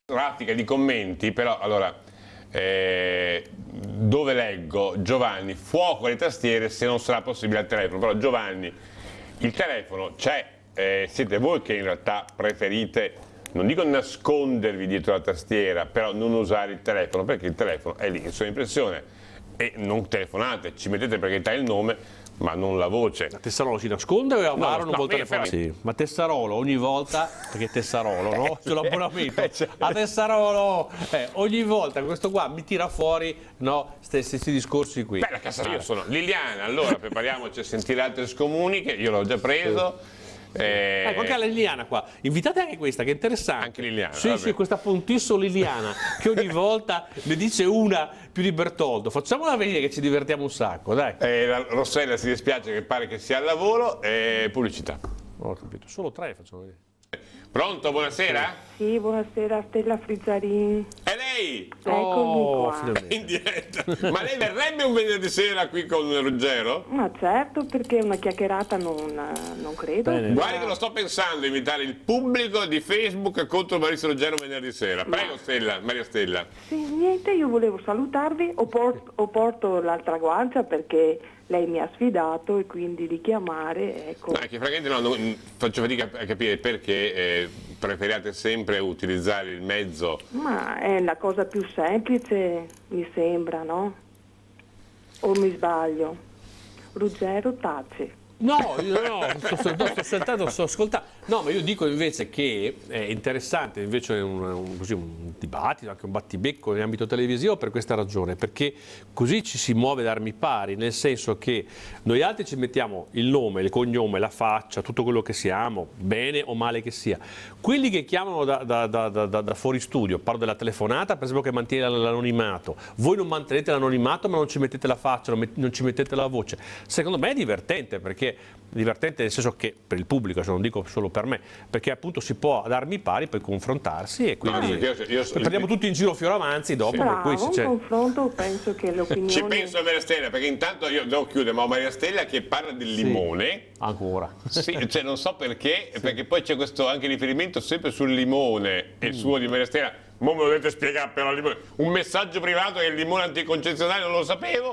Raffica di commenti, però allora dove leggo Giovanni, fuoco alle tastiere se non sarà possibile al telefono. Però Giovanni, il telefono c'è, siete voi che in realtà preferite, non dico nascondervi dietro la tastiera, però non usare il telefono, perché il telefono è lì in sovraimpressione e non telefonate, ci mettete per carità il nome ma non la voce. Ma Tessarolo si nasconde o Amaro non vuole telefonare? Però... Sì, ma Tessarolo ogni volta, perché Tessarolo, no? C'è l'abbonamento. Certo. A Tessarolo, ogni volta questo qua mi tira fuori, no, questi discorsi qui. Beh, la cassa io sono Liliana, allora prepariamoci a sentire altre scomuniche, io l'ho già preso. Ecco, anche la Liliana qua, invitate anche questa che è interessante. Anche Liliana. Sì, vabbè. sì, questa Pontisso Liliana che ogni volta ne dice una più di Bertoldo. Facciamola venire che ci divertiamo un sacco, dai. La Rossella si dispiace che pare che sia al lavoro e pubblicità. Ho capito, solo 3 facciamo vedere. Pronto, buonasera? Sì, buonasera, Stella Frizzarin. È lei? Eccomi qua. Finalmente. In diretta. Ma lei verrebbe un venerdì sera qui con Ruggero? Ma certo, perché una chiacchierata non credo. Bene. Guardi che lo sto pensando, invitare il pubblico di Facebook contro Maurizio Ruggero venerdì sera. Prego Stella, Maria Stella. Sì, niente, io volevo salutarvi, ho porto l'altra guancia perché lei mi ha sfidato e quindi di chiamare, ecco. No, è che francamente non faccio fatica a capire perché preferiate sempre utilizzare il mezzo. Ma è la cosa più semplice, mi sembra, no? O mi sbaglio? Ruggero tace. No, sto sentendo, sto ascoltando. No, ma io dico invece che è interessante invece così un dibattito, anche un battibecco in ambito televisivo per questa ragione, perché così ci si muove ad armi pari, nel senso che noi altri ci mettiamo il nome, il cognome, la faccia, tutto quello che siamo, bene o male che sia. Quelli che chiamano da fuori studio, parlo della telefonata, per esempio, che mantiene l'anonimato, voi non mantenete l'anonimato ma non ci mettete la faccia, non ci mettete la voce. Secondo me è divertente, perché divertente nel senso che per il pubblico, se non dico solo per me, perché appunto si può ad armi pari poi confrontarsi e quindi prendiamo tutti in giro fioravanzi dopo. Sì. Bravo, Poi un confronto, penso che l'opinione... Ci penso a Maria Stella, perché intanto io devo chiudere, ma ho Maria Stella che parla del limone. Ancora. Sì, cioè non so perché, perché poi c'è questo anche riferimento sempre sul limone e il suo di Maria Stella. Mo me lo dovete spiegare però, un messaggio privato che il limone anticoncezionale non lo sapevo.